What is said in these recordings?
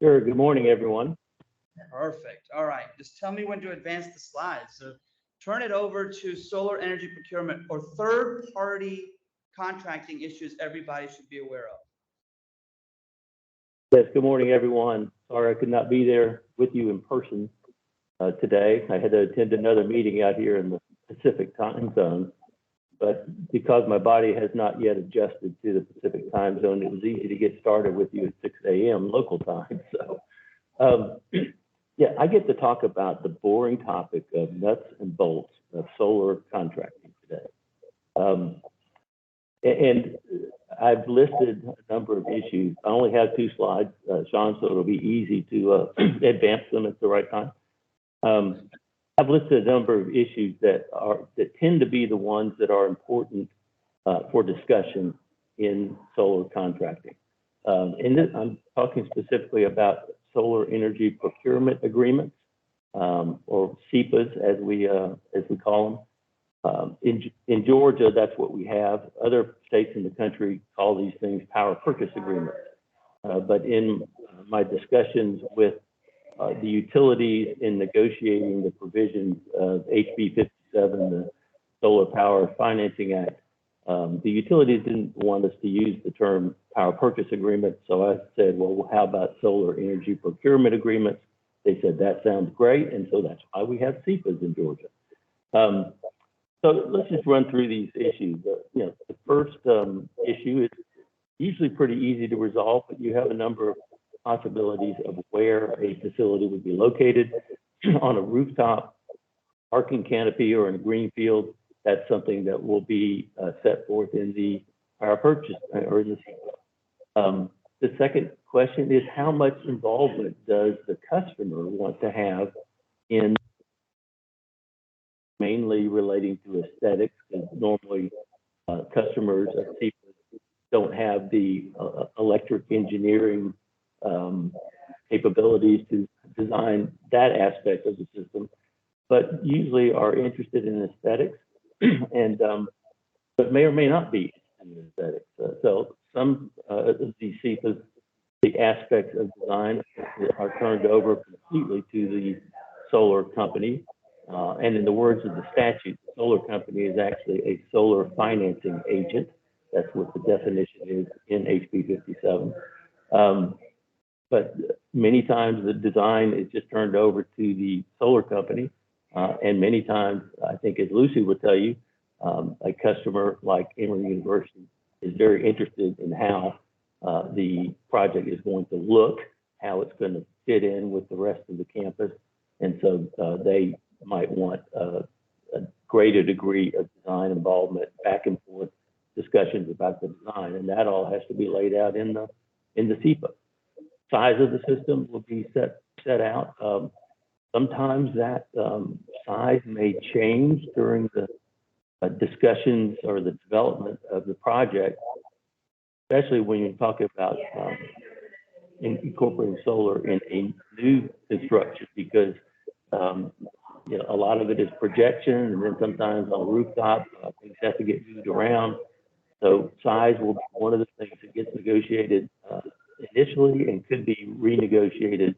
Sure. Good morning, everyone. Perfect. All right. Just tell me when to advance the slides. So turn it over to solar energy procurement or third-party contracting issues everybody should be aware of. Yes, good morning, everyone. Sorry I could not be there with you in person today. I had to attend another meeting out here in the Pacific time zone, but because my body has not yet adjusted to the Pacific time zone, it was easy to get started with you at 6 a.m. local time. So, yeah, I get to talk about the boring topic of nuts and bolts of solar contracting today. And I've listed a number of issues. I only have 2 slides, Sean, so it'll be easy to advance them at the right time. I've listed a number of issues that tend to be the ones that are important for discussion in solar contracting. I'm talking specifically about solar energy procurement agreements, or SEPAs, as we call them. In Georgia, that's what we have. Other states in the country call these things power purchase agreements. But in my discussions with the utilities in negotiating the provisions of HB 57, the Solar Power Financing Act, the utilities didn't want us to use the term power purchase agreement. So I said, well, how about solar energy procurement agreements? They said, that sounds great. And so that's why we have SEPAs in Georgia. So let's just run through these issues. The first issue is usually pretty easy to resolve, but you have a number of possibilities of where a facility would be located on a rooftop, parking canopy, or in a green field. That's something that will be set forth in the power purchase or in the SEPA. The second question is, how much involvement does the customer want to have in, mainly relating to aesthetics, because normally customers of SEPA don't have the electric engineering capabilities to design that aspect of the system, but usually are interested in aesthetics, and but may or may not be in aesthetics. So some of these SEPAs, the aspects of design are turned over completely to the solar company. And in the words of the statute, the solar company is actually a solar financing agent. That's what the definition is in HB 57. But many times the design is just turned over to the solar company. And many times, I think as Lucy would tell you, a customer like Emory University is very interested in how the project is going to look, how it's going to fit in with the rest of the campus. And so they might want a greater degree of design involvement, back and forth discussions about the design, and that all has to be laid out in the SEPA. Size of the system will be set out. Sometimes that size may change during the discussions or the development of the project, especially when you're talking about incorporating solar in a new construction, because a lot of it is projection, and then sometimes on a rooftop, things have to get moved around. So size will be one of the things that gets negotiated initially and could be renegotiated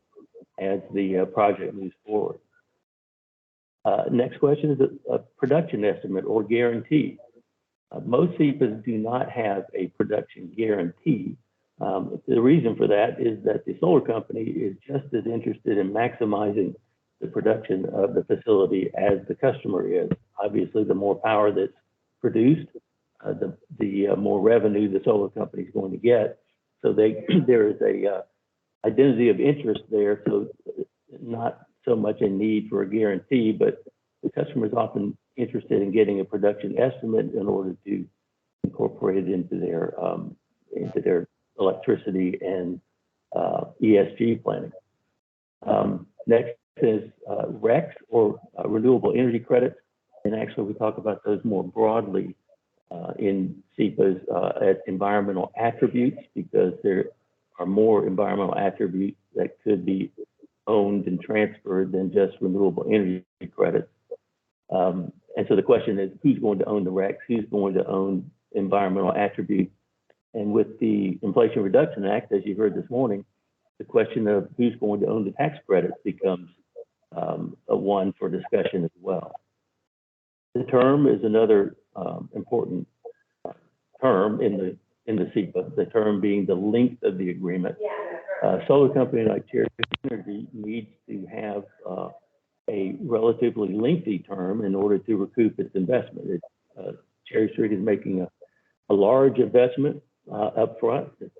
as the project moves forward. Next question is a production estimate or guarantee. Most SEPAs do not have a production guarantee. The reason for that is that the solar company is just as interested in maximizing the production of the facility as the customer is. Obviously, the more power that's produced, the more revenue the solar company is going to get. So there is a identity of interest there. So not so much a need for a guarantee, but the customer is often interested in getting a production estimate in order to incorporate it into their electricity and ESG planning. Next is RECs, or renewable energy credits, and actually we talk about those more broadly in SEPAs as environmental attributes, because there are more environmental attributes that could be owned and transferred than just renewable energy credits. And so the question is, who's going to own the RECs? Who's going to own environmental attributes? And with the Inflation Reduction Act, as you heard this morning, the question of who's going to own the tax credits becomes a one for discussion as well. The term is another important term in the SEPA, the term being the length of the agreement. Solar company like Cherry Energy needs to have a relatively lengthy term in order to recoup its investment. Cherry Street is making a large investment up front. It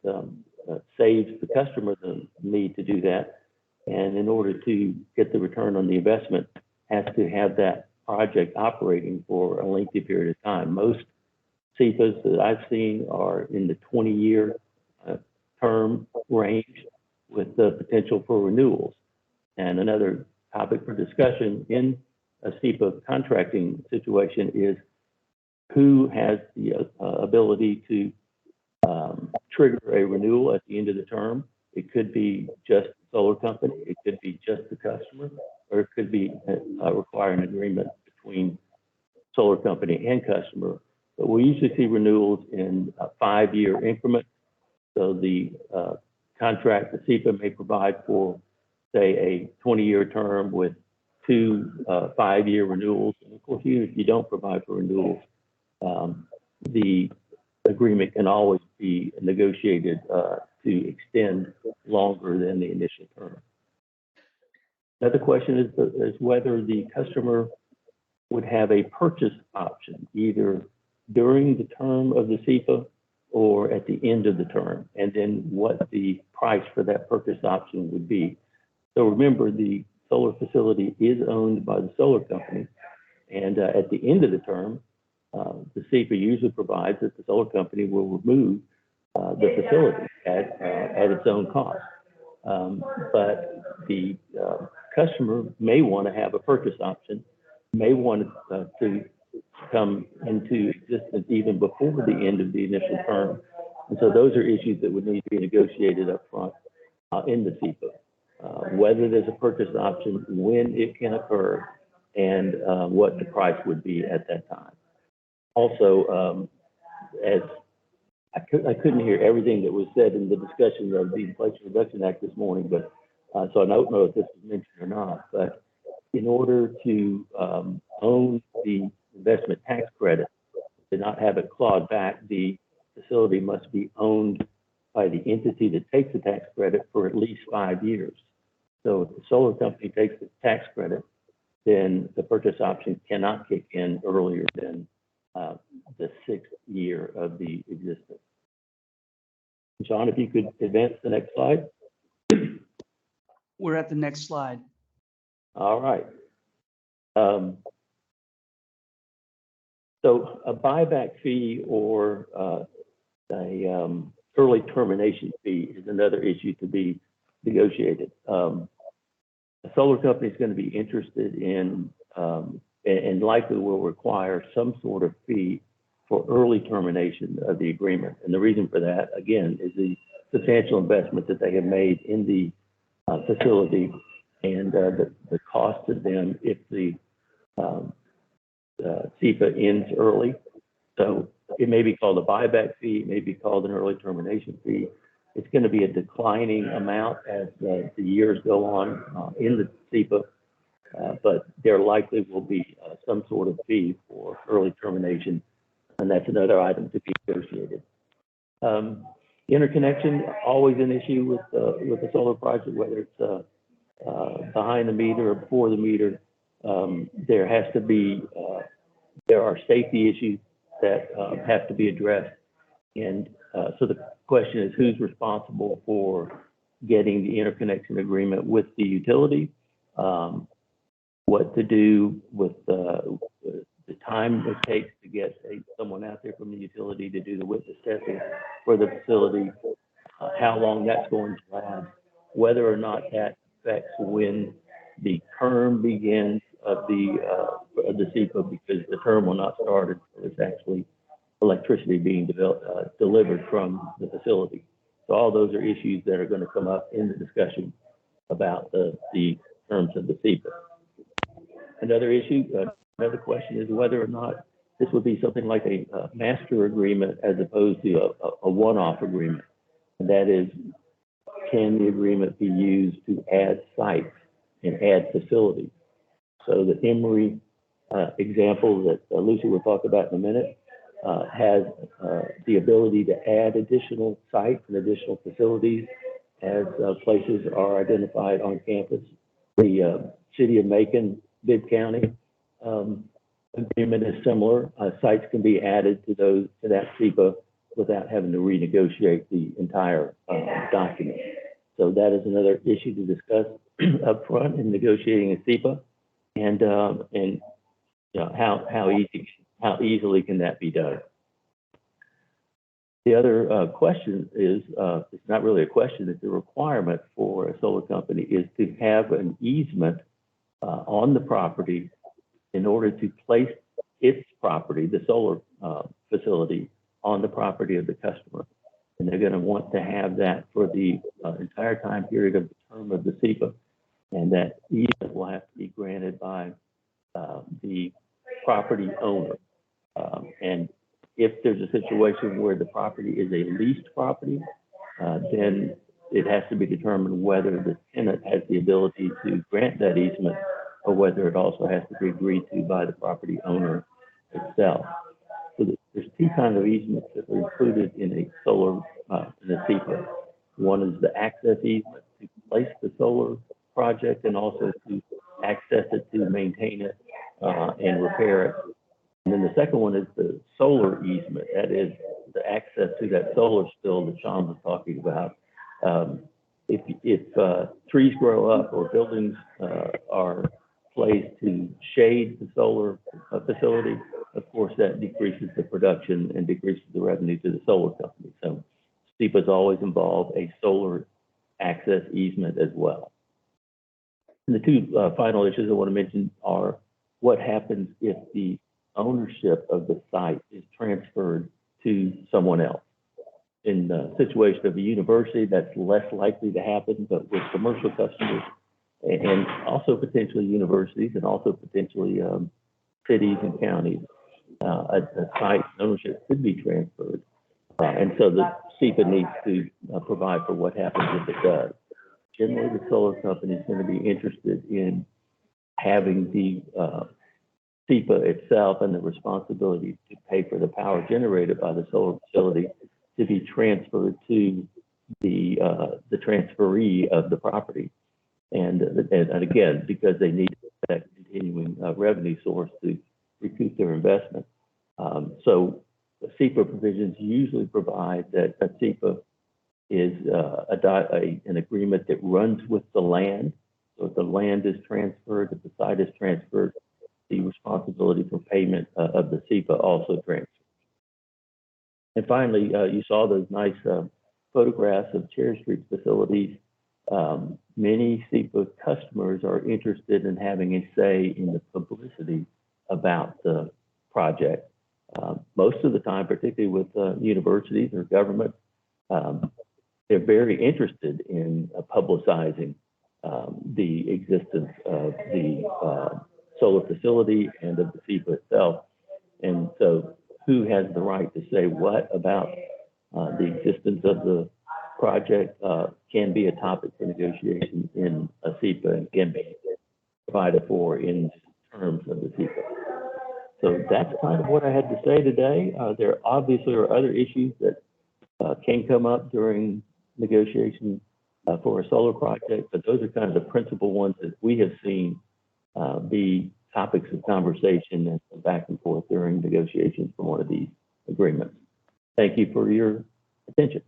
saves the customer the need to do that. And in order to get the return on the investment, has to have that project operating for a lengthy period of time. Most SEPAs that I've seen are in the 20-year term range with the potential for renewals. And another topic for discussion in a SEPA contracting situation is who has the ability to trigger a renewal at the end of the term. It could be just the solar company, it could be just the customer, or it could be require an agreement between solar company and customer. But we usually see renewals in a 5-year increment. So the contract, the SEPA may provide for, say, a 20-year term with 2 5-year renewals. And of course, even if you don't provide for renewals, the agreement can always be negotiated to extend longer than the initial term. Another question is whether the customer would have a purchase option, either during the term of the SEPA or at the end of the term, and then what the price for that purchase option would be. So remember, the solar facility is owned by the solar company, and at the end of the term, the SEPA usually provides that the solar company will remove the facility at its own cost. But the customer may want to have a purchase option, may want to come into existence even before the end of the initial term. And so those are issues that would need to be negotiated up front in the SEPA. Whether there's a purchase option, when it can occur, and what the price would be at that time. Also, as I couldn't hear everything that was said in the discussion of the Inflation Reduction Act this morning, but so I don't know if this was mentioned or not, but in order to own the investment tax credit, to not have it clawed back, the facility must be owned by the entity that takes the tax credit for at least 5 years. So if the solar company takes the tax credit, then the purchase option cannot kick in earlier than the 6th year of the existence. John, if you could advance the next slide. We're at the next slide. All right. So a buyback fee or a early termination fee is another issue to be negotiated. A solar company is going to be interested in and likely will require some sort of fee for early termination of the agreement. And the reason for that, again, is the substantial investment that they have made in the facility and the cost to them if the SEPA ends early. So it may be called a buyback fee, it may be called an early termination fee. It's going to be a declining amount as the years go on in the SEPA, but there likely will be some sort of fee for early termination, and that's another item to be negotiated. Interconnection, always an issue with the solar project, whether it's behind the meter or before the meter. There has to be, there are safety issues that have to be addressed. And so the question is, who's responsible for getting the interconnection agreement with the utility? What to do with the time it takes to get someone out there from the utility to do the witness testing for the facility, how long that's going to last, whether or not that affects when the term begins of the SEPA, because the term will not start until it's actually electricity being delivered from the facility. So all those are issues that are going to come up in the discussion about the terms of the SEPA. Another issue, another question is whether or not this would be something like a master agreement as opposed to a one-off agreement. And that is, can the agreement be used to add sites and add facilities? So the Emory example that Lucy will talk about in a minute has the ability to add additional sites and additional facilities as places are identified on campus. The City of Macon, Bibb County agreement is similar. Sites can be added to that SEPA without having to renegotiate the entire document. So that is another issue to discuss up front in negotiating a SEPA, and you know, how easily can that be done? The other question is, it's not really a question, it's a requirement for a solar company is to have an easement on the property in order to place its property, the solar facility, on the property of the customer. And they're going to want to have that for the entire time period of the term of the SEPA. And that easement will have to be granted by the property owner. And if there's a situation where the property is a leased property, then it has to be determined whether the tenant has the ability to grant that easement or whether it also has to be agreed to by the property owner itself. So there's two kinds of easements that are included in a solar, in a SEPA. One is the access easement to place the solar project and also to access it, to maintain it, and repair it. And then the second one is the solar easement. That is the access to that solar spill that Sean was talking about. If trees grow up or buildings are placed to shade the solar facility, of course, that decreases the production and decreases the revenue to the solar company. So SEPAs always involve a solar access easement as well. And the two final issues I want to mention are what happens if the ownership of the site is transferred to someone else. In the situation of a university, that's less likely to happen, but with commercial customers and also potentially universities and also potentially cities and counties, a site ownership could be transferred. And so the SEPA needs to provide for what happens if it does. Generally, the solar company is going to be interested in having the SEPA itself and the responsibility to pay for the power generated by the solar facility to be transferred to the transferee of the property. And again, because they need that continuing revenue source to recoup their investment. So the SEPA provisions usually provide that a SEPA is an agreement that runs with the land. So if the land is transferred, if the site is transferred, the responsibility for payment of the SEPA also transfers. And finally, you saw those nice photographs of Cherry Street facilities. Many SEPA customers are interested in having a say in the publicity about the project. Most of the time, particularly with universities or government, they're very interested in publicizing the existence of the solar facility and of the SEPA itself. And so who has the right to say what about the existence of the project can be a topic for negotiation in a SEPA and can be provided for in terms of the SEPA. So that's kind of what I had to say today. There obviously are other issues that can come up during negotiation for a solar project, but those are kind of the principal ones that we have seen be topics of conversation and back and forth during negotiations for one of these agreements. Thank you for your attention.